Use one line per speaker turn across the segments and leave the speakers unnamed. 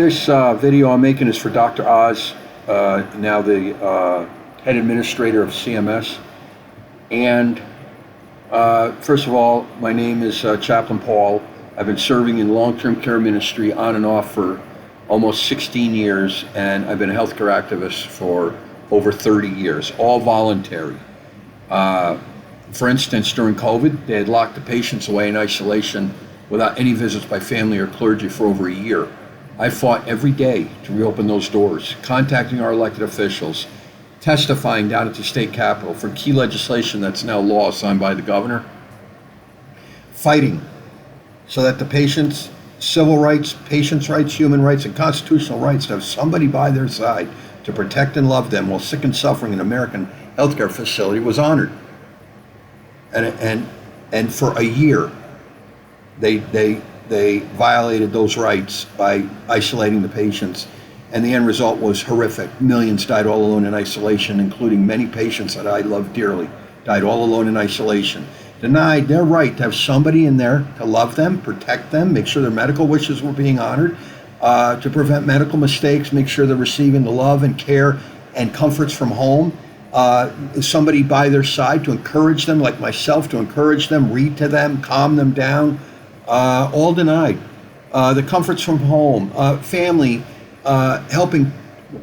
This video I'm making is for Dr. Oz, now the head administrator of CMS. And first of all, my name is Chaplain Paul. I've been serving in long-term care ministry on and off for almost 16 years, and I've been a healthcare activist for over 30 years, all voluntary. For instance, during COVID, they had locked the patients away in isolation without any visits by family or clergy for over a year. I fought every day to reopen those doors, contacting our elected officials, testifying down at the state capitol for key legislation that's now law signed by the governor, fighting so that the patients' civil rights, patients' rights, human rights, and constitutional rights to have somebody by their side to protect and love them while sick and suffering in an American healthcare facility was honored. And for a year, they violated those rights by isolating the patients, and the end result was horrific. Millions died all alone in isolation, including many patients that I love dearly, died all alone in isolation, denied their right to have somebody in there to love them, protect them, make sure their medical wishes were being honored, to prevent medical mistakes, make sure they're receiving the love and care and comforts from home, somebody by their side to encourage them, like myself, to encourage them, read to them, calm them down, all denied. The comforts from home, family helping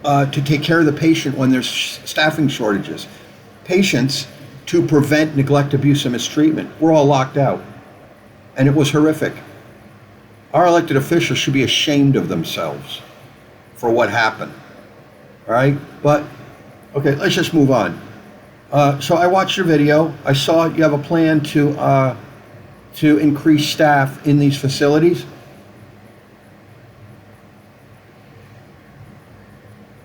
to take care of the patient when there's staffing shortages, patients to prevent neglect, abuse, and mistreatment. We're all locked out, and it was horrific. Our elected officials should be ashamed of themselves for what happened, all right? But, okay, let's just move on. So I watched your video. I saw you have a plan to increase staff in these facilities.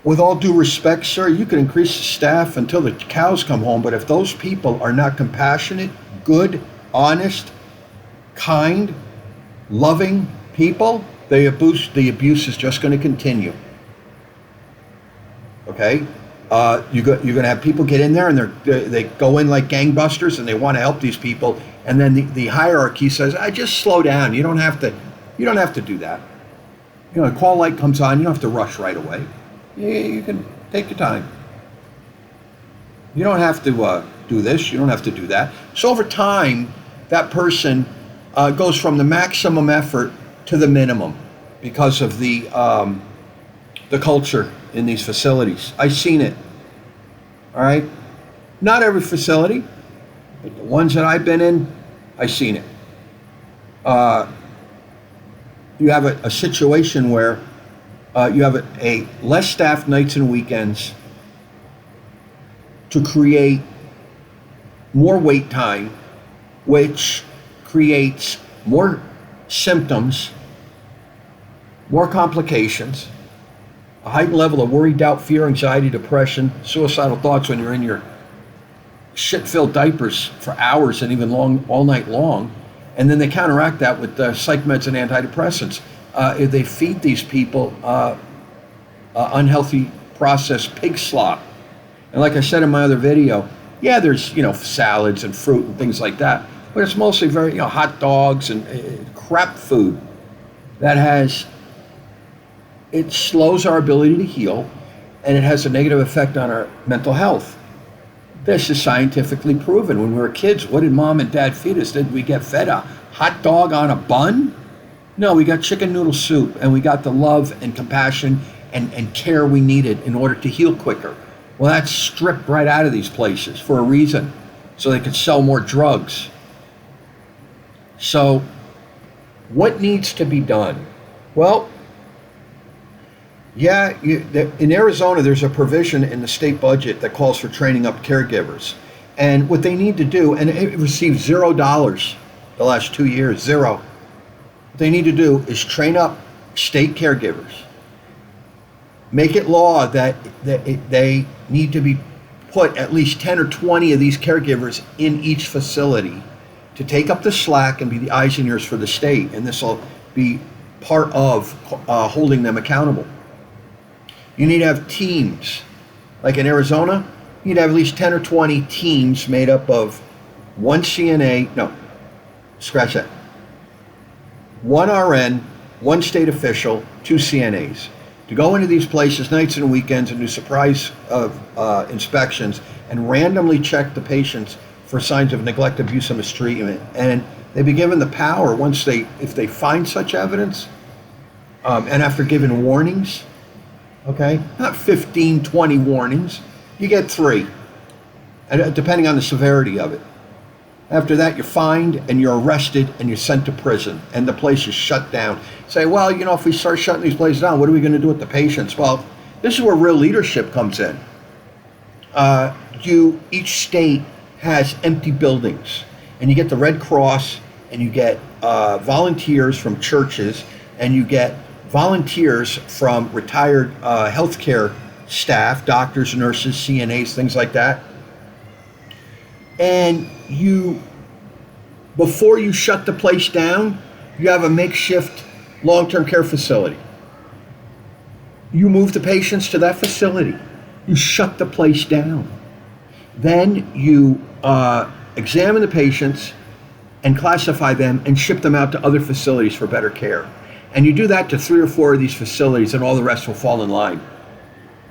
With all due respect, sir, you can increase the staff until the cows come home, but if those people are not compassionate, good, honest, kind, loving people, the abuse is just going to continue. Okay? You're going to have people get in there and they go in like gangbusters and they want to help these people, and then the hierarchy says, just slow down. You don't have to do that. You know, a call light comes on, you don't have to rush right away. You can take your time. You don't have to do this, you don't have to do that. So over time, that person goes from the maximum effort to the minimum because of the culture in these facilities. I've seen it. All right? Not every facility, but the ones that I've been in, I've seen it. You have a situation where you have a less staffed nights and weekends to create more wait time, which creates more symptoms, more complications, a heightened level of worry, doubt, fear, anxiety, depression, suicidal thoughts when you're in your shit-filled diapers for hours and even all night long. And then they counteract that with psych meds and antidepressants. They feed these people unhealthy processed pig slop. And like I said in my other video, yeah, there's salads and fruit and things like that, but it's mostly very hot dogs and crap food that it slows our ability to heal, and it has a negative effect on our mental health. This is scientifically proven. When we were kids, what did mom and dad feed us? Did we get fed a hot dog on a bun? No, we got chicken noodle soup, and we got the love and compassion and care we needed in order to heal quicker. Well, that's stripped right out of these places for a reason, so they could sell more drugs. So what needs to be done? Well, yeah, in Arizona, there's a provision in the state budget that calls for training up caregivers. And what they need to do, and it received $0 the last 2 years, zero. What they need to do is train up state caregivers. Make it law that they need to be put at least 10 or 20 of these caregivers in each facility to take up the slack and be the eyes and ears for the state. And this will be part of holding them accountable. You need to have teams. Like in Arizona, you need to have at least 10 or 20 teams made up of one CNA, no, scratch that, one RN, one state official, 2 CNAs, to go into these places nights and weekends and do surprise inspections and randomly check the patients for signs of neglect, abuse, and mistreatment. And they'd be given the power if they find such evidence, and after giving warnings, okay, not 15, 20 warnings, you get 3, depending on the severity of it. After that, you're fined and you're arrested and you're sent to prison, and the place is shut down. Say, well, if we start shutting these places down, what are we going to do with the patients? Well, this is where real leadership comes in. Each state has empty buildings, and you get the Red Cross, and you get volunteers from churches, and you get volunteers from retired healthcare staff, doctors, nurses, CNAs, things like that. And before you shut the place down, you have a makeshift long-term care facility. You move the patients to that facility. You shut the place down. Then you examine the patients and classify them and ship them out to other facilities for better care. And you do that to 3 or 4 of these facilities, and all the rest will fall in line.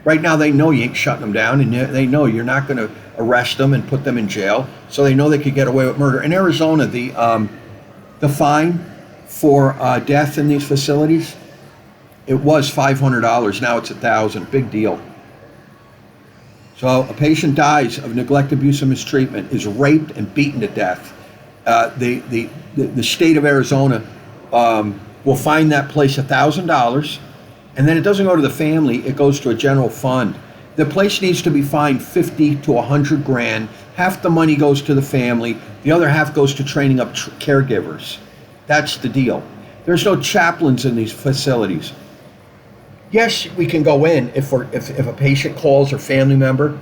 Right now, they know you ain't shutting them down, and they know you're not going to arrest them and put them in jail, so they know they could get away with murder. In Arizona, the fine for death in these facilities, it was $500. Now it's $1,000. Big deal. So a patient dies of neglect, abuse, and mistreatment, is raped and beaten to death. The state of Arizona will fine that place $1,000, and then it doesn't go to the family, it goes to a general fund. The place needs to be fined 50 to 100 grand. Half the money goes to the family, the other half goes to training up caregivers. That's the deal. There's no chaplains in these facilities. Yes, we can go in if a patient calls or family member,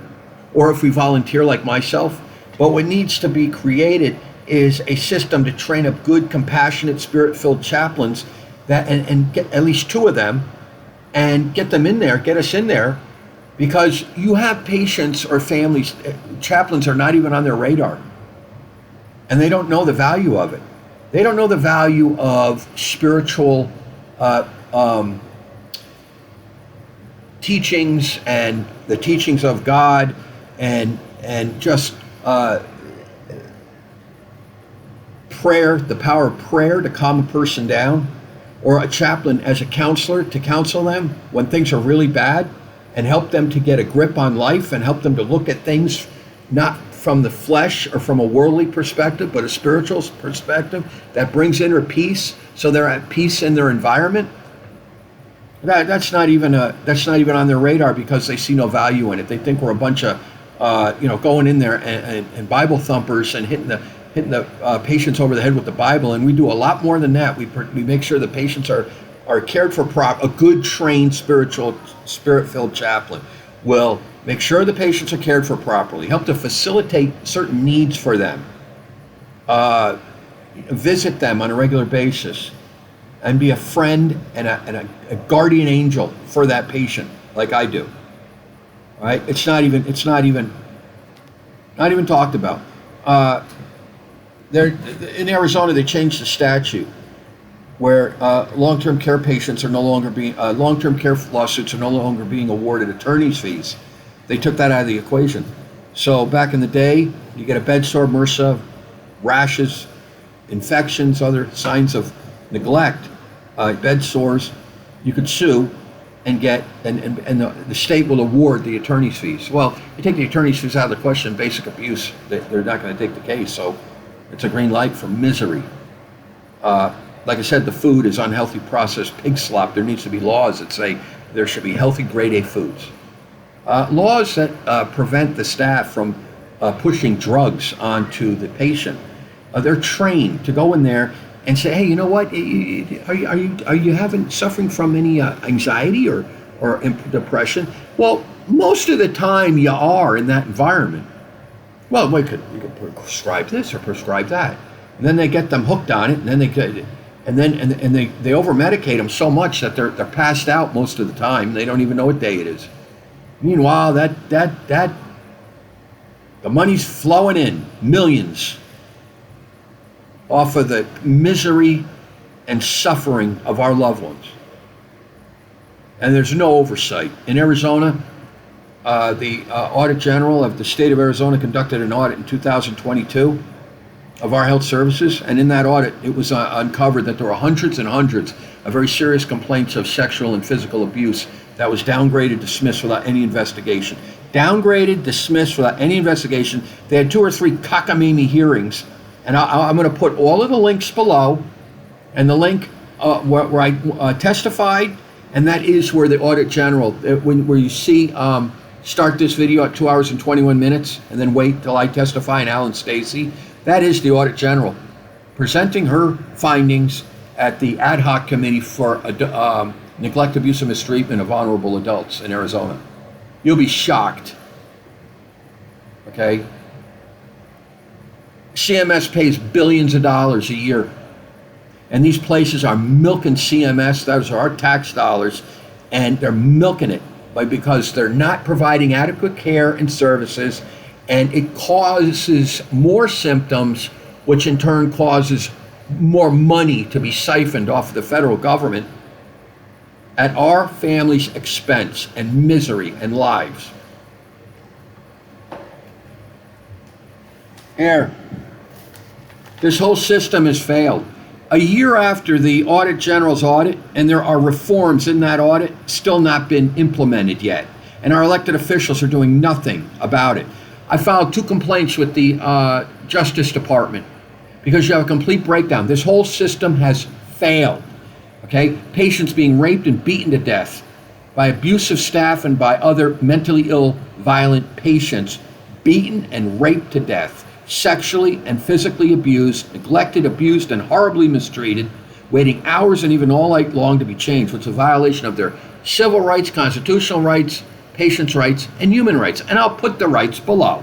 or if we volunteer like myself, but what needs to be created is a system to train up good, compassionate, spirit-filled chaplains and get at least 2 of them and get them in there, get us in there, because you have patients or families, chaplains are not even on their radar, and they don't know the value of it. They don't know the value of spiritual teachings and the teachings of God, and just prayer, the power of prayer to calm a person down, or a chaplain as a counselor to counsel them when things are really bad and help them to get a grip on life and help them to look at things not from the flesh or from a worldly perspective, but a spiritual perspective that brings inner peace, so they're at peace in their environment. That's not even on their radar, because they see no value in it. They think we're a bunch of going in there and Bible thumpers and hitting the patients over the head with the Bible, and we do a lot more than that. We make sure the patients are cared for properly. A good trained spirit-filled chaplain will make sure the patients are cared for properly, help to facilitate certain needs for them, visit them on a regular basis, and be a friend and a guardian angel for that patient, like I do. All right? It's not even talked about. In Arizona, they changed the statute where long-term care patients are no longer being long-term care lawsuits are no longer being awarded attorney's fees. They took that out of the equation. So back in the day, you get a bed sore, MRSA, rashes, infections, other signs of neglect, bed sores, you could sue and get, and the state will award the attorney's fees. Well, you take the attorney's fees out of the question, basic abuse, they're not going to take the case, so it's a green light for misery. Like I said, the food is unhealthy processed pig slop. There needs to be laws that say there should be healthy grade A foods. Laws that prevent the staff from pushing drugs onto the patient. They're trained to go in there and say, hey, you know what? Are you suffering from any anxiety or depression? Well, most of the time you are in that environment. Well, you could prescribe this or prescribe that, and then they get them hooked on it, and then they over medicate them so much that they're passed out most of the time. They don't even know what day it is. Meanwhile, the money's flowing in, millions, off of the misery and suffering of our loved ones. And there's no oversight. In Arizona, the Audit General of the state of Arizona conducted an audit in 2022 of our health services, and in that audit, it was uncovered that there were hundreds and hundreds of very serious complaints of sexual and physical abuse that was downgraded, dismissed without any investigation. Downgraded, dismissed without any investigation. They had 2 or 3 cockamamie hearings, and I'm going to put all of the links below, and the link where I testified, and that is where the Audit General, where you see, start this video at 2 hours and 21 minutes, and then wait till I testify, and Alan Stacy. That is the Audit General presenting her findings at the ad hoc committee for neglect, abuse, and mistreatment of vulnerable adults in Arizona. You'll be shocked. Okay? CMS pays billions of dollars a year. And these places are milking CMS, those are our tax dollars, and they're milking it because they're not providing adequate care and services, and it causes more symptoms, which in turn causes more money to be siphoned off of the federal government at our families' expense and misery and lives. Here, this whole system has failed. A year after the Audit General's audit, and there are reforms in that audit still not been implemented yet, and our elected officials are doing nothing about it. I filed 2 complaints with the Justice Department because you have a complete breakdown. This whole system has failed. Okay, patients being raped and beaten to death by abusive staff and by other mentally ill, violent patients, beaten and raped to death, sexually and physically abused, neglected, abused, and horribly mistreated, waiting hours and even all night long to be changed, which is a violation of their civil rights, constitutional rights, patients' rights, and human rights. And I'll put the rights below.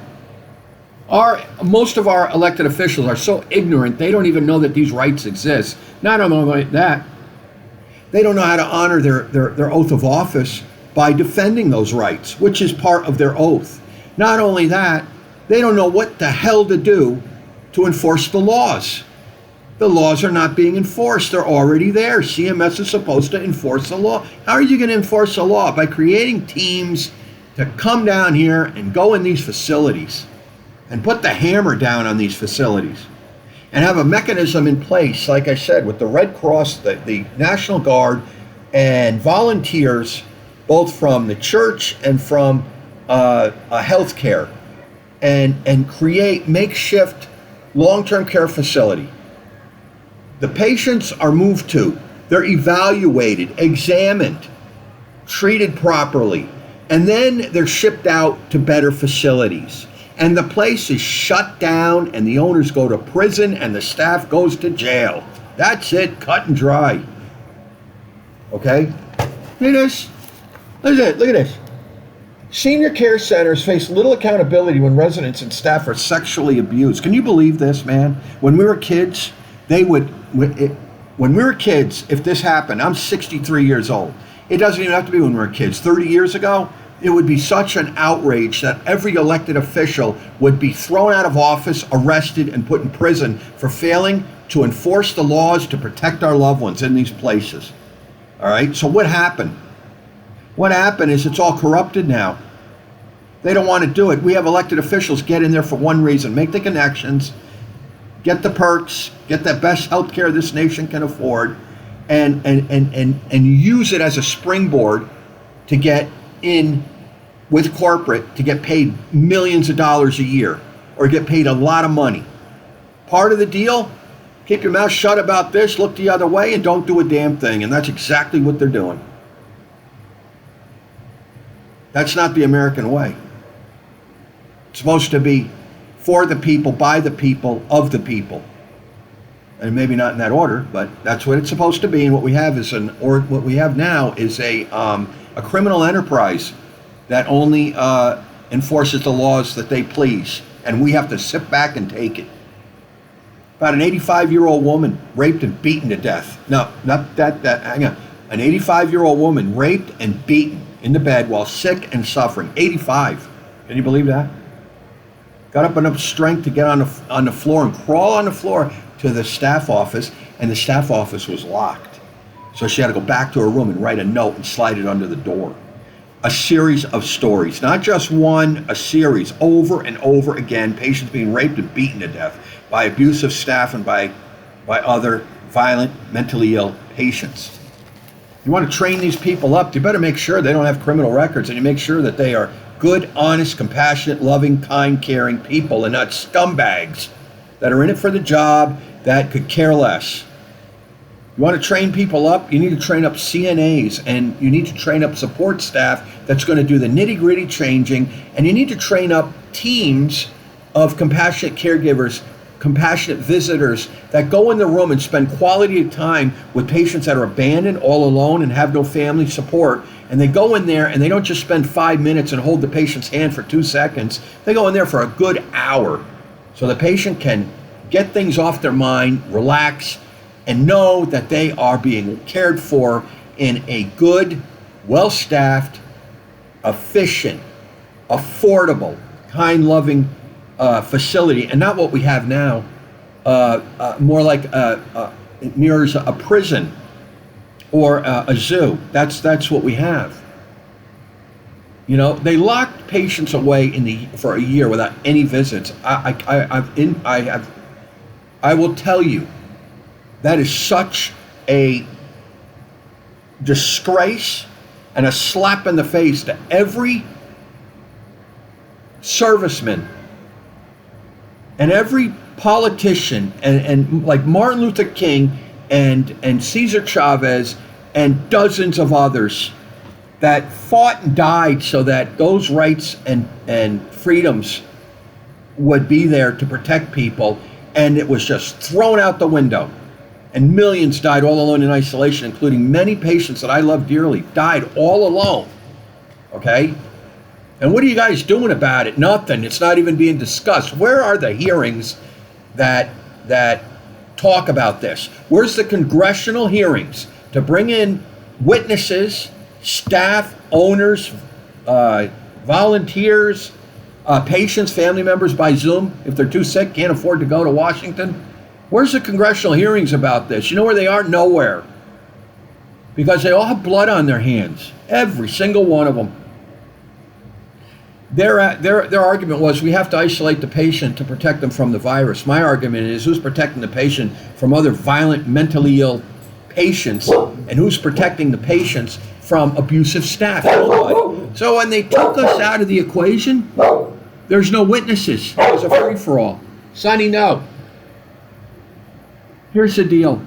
Most of our elected officials are so ignorant, they don't even know that these rights exist. Not only that, they don't know how to honor their oath of office by defending those rights, which is part of their oath. Not only that, they don't know what the hell to do to enforce the laws. The laws are not being enforced. They're already there. CMS is supposed to enforce the law. How are you going to enforce the law? By creating teams to come down here and go in these facilities and put the hammer down on these facilities and have a mechanism in place, like I said, with the Red Cross, the National Guard, and volunteers, both from the church and from healthcare, and create makeshift long-term care facility. The patients are moved to, they're evaluated, examined, treated properly, and then they're shipped out to better facilities. And the place is shut down, and the owners go to prison, and the staff goes to jail. That's it, cut and dry. Okay? Look at this. Look at this. Senior care centers face little accountability when residents and staff are sexually abused. Can you believe this, man? When we were kids, when we were kids, if this happened, I'm 63 years old. It doesn't even have to be when we were kids. 30 years ago, it would be such an outrage that every elected official would be thrown out of office, arrested, and put in prison for failing to enforce the laws to protect our loved ones in these places. All right, so what happened? What happened is it's all corrupted now. They don't want to do it. We have elected officials get in there for one reason: make the connections, get the perks, get the best health care this nation can afford, and use it as a springboard to get in with corporate, to get paid millions of dollars a year or get paid a lot of money. Part of the deal: keep your mouth shut about this, look the other way, and don't do a damn thing. And that's exactly what they're doing. That's not the American way. It's supposed to be for the people, by the people, of the people. And maybe not in that order, but that's what it's supposed to be. And what we have is what we have now is a criminal enterprise that only enforces the laws that they please, and we have to sit back and take it. About an 85-year-old woman raped and beaten to death. No, not that. Hang on. An 85-year-old woman raped and beaten in the bed while sick and suffering. 85. Can you believe that? Got up enough strength to get on the floor and crawl on the floor to the staff office and the staff office was locked. So she had to go back to her room and write a note and slide it under the door. A series of stories, not just one, a series, over and over again, patients being raped and beaten to death by abusive staff and by other violent, mentally ill patients. You want to train these people up, you better make sure they don't have criminal records, and you make sure that they are good, honest, compassionate, loving, kind, caring people and not scumbags that are in it for the job that could care less. You want to train people up, you need to train up CNAs, and you need to train up support staff that's going to do the nitty-gritty changing, and you need to train up teams of compassionate caregivers, compassionate visitors that go in the room and spend quality time with patients that are abandoned, all alone, and have no family support. And they go in there and they don't just spend 5 minutes and hold the patient's hand for 2 seconds. They go in there for a good hour so the patient can get things off their mind, relax, and know that they are being cared for in a good, well-staffed, efficient, affordable, kind, loving facility, and not what we have now, more like it mirrors a prison or a zoo. That's what we have. You know, they locked patients away for a year without any visits. I will tell you, that is such a disgrace and a slap in the face to every serviceman and every politician and like Martin Luther King and Cesar Chavez and dozens of others that fought and died so that those rights and freedoms would be there to protect people, and it was just thrown out the window. And millions died all alone in isolation, including many patients that I love dearly, died all alone. Okay? And what are you guys doing about it? Nothing. It's not even being discussed. Where are the hearings that talk about this? Where's the congressional hearings to bring in witnesses, staff, owners, volunteers, patients, family members by Zoom if they're too sick, can't afford to go to Washington? Where's the congressional hearings about this? You know where they are? Nowhere. Because they all have blood on their hands. Every single one of them. Their argument was we have to isolate the patient to protect them from the virus. My argument is who's protecting the patient from other violent, mentally ill patients, and who's protecting the patients from abusive staff? Nobody. So when they took us out of the equation, there's no witnesses. It was a free-for-all. Sonny, no. Here's the deal.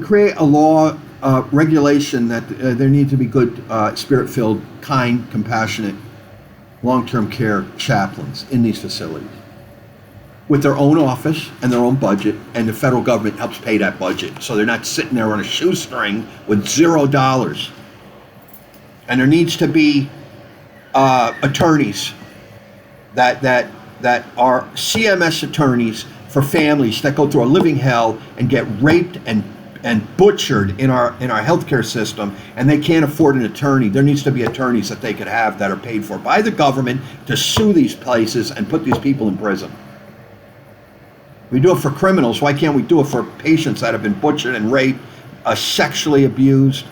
Create a law, regulation that there need to be good, spirit-filled, kind, compassionate, long-term care chaplains in these facilities with their own office and their own budget, and the federal government helps pay that budget, so they're not sitting there on a shoestring with $0. And there needs to be attorneys that are CMS attorneys for families that go through a living hell and get raped and butchered in our healthcare system, and they can't afford an attorney. There needs to be attorneys that they could have that are paid for by the government to sue these places and put these people in prison. We do it for criminals. Why can't we do it for patients that have been butchered and raped, sexually abused,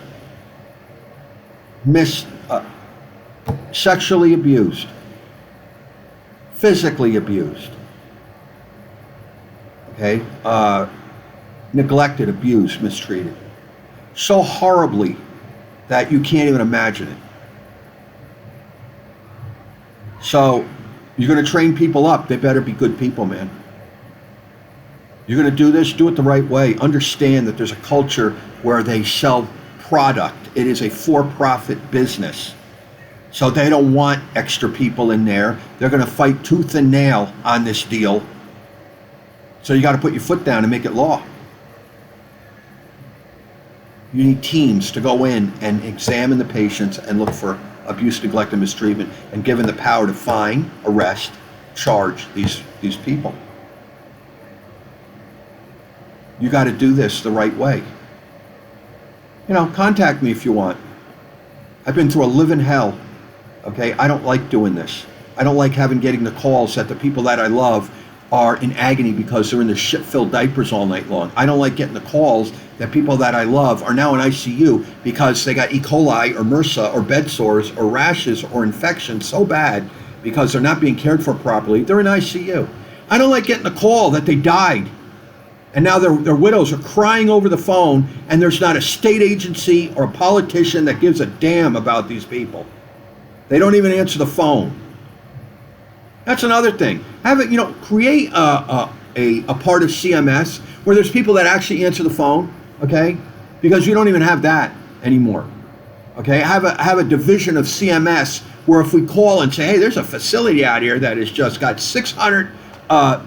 sexually abused, physically abused, okay, neglected, abused, mistreated, so horribly that you can't even imagine it. So you're going to train people up. They better be good people, man. You're going to do this, do it the right way. Understand that there's a culture where they sell product. It is a for-profit business. So they don't want extra people in there. They're going to fight tooth and nail on this deal. So you got to put your foot down and make it law. You need teams to go in and examine the patients and look for abuse, neglect, and mistreatment, and given the power to fine, arrest, charge these people. You got to do this the right way. You know, contact me if you want. I've been through a living hell. Okay, I don't like doing this. I don't like getting the calls that the people that I love are in agony because they're in their shit-filled diapers all night long. I don't like getting the calls that people that I love are now in ICU because they got E. coli or MRSA or bed sores or rashes or infections so bad because they're not being cared for properly. They're in ICU. I don't like getting the call that they died. And now their widows are crying over the phone, and there's not a state agency or a politician that gives a damn about these people. They don't even answer the phone. That's another thing. Have it, create a part of CMS where there's people that actually answer the phone, okay? Because you don't even have that anymore, okay? Have a division of CMS where if we call and say, hey, there's a facility out here that has just got 600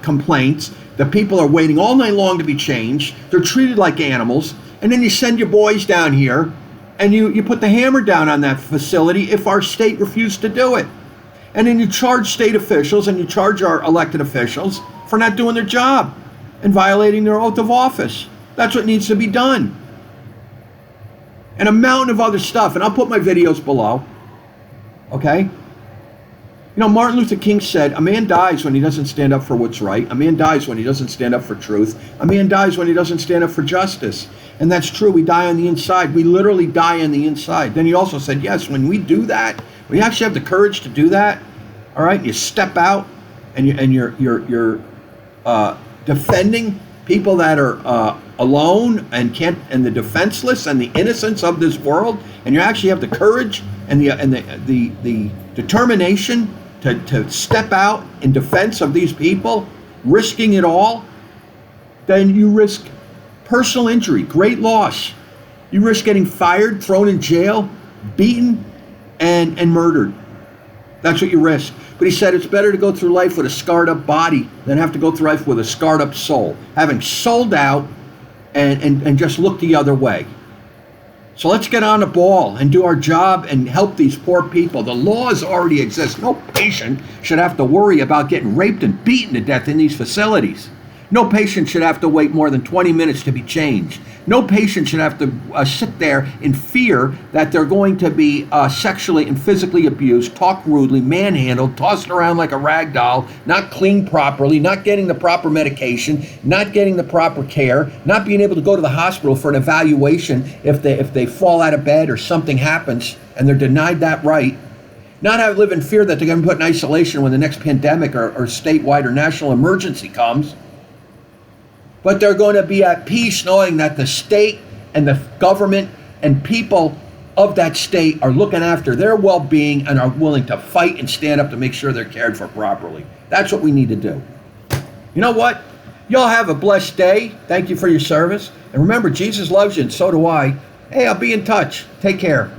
complaints, the people are waiting all night long to be changed, they're treated like animals, and then you send your boys down here and you put the hammer down on that facility if our state refused to do it. And then you charge state officials and you charge our elected officials for not doing their job and violating their oath of office. That's what needs to be done. And a mountain of other stuff. And I'll put my videos below. Okay? Martin Luther King said, a man dies when he doesn't stand up for what's right. A man dies when he doesn't stand up for truth. A man dies when he doesn't stand up for justice. And that's true. We die on the inside. We literally die on the inside. Then he also said, yes, when we do that, when you actually have the courage to do that, all right, you step out and you're defending people that are alone and the defenseless and the innocents of this world, and you actually have the courage and the determination to step out in defense of these people, risking it all, then you risk personal injury, great loss. You risk getting fired, thrown in jail, beaten, and murdered. That's what you risk. But he said it's better to go through life with a scarred up body than have to go through life with a scarred up soul, having sold out and just look the other way. So let's get on the ball and do our job and help these poor people. The laws already exist. No patient should have to worry about getting raped and beaten to death in these facilities. No patient should have to wait more than 20 minutes to be changed. No patient should have to sit there in fear that they're going to be sexually and physically abused, talked rudely, manhandled, tossed around like a rag doll, not cleaned properly, not getting the proper medication, not getting the proper care, not being able to go to the hospital for an evaluation if they fall out of bed or something happens and they're denied that right. Not live in fear that they're going to be put in isolation when the next pandemic or statewide or national emergency comes. But they're going to be at peace knowing that the state and the government and people of that state are looking after their well-being and are willing to fight and stand up to make sure they're cared for properly. That's what we need to do. You know what? Y'all have a blessed day. Thank you for your service. And remember, Jesus loves you and so do I. Hey, I'll be in touch. Take care.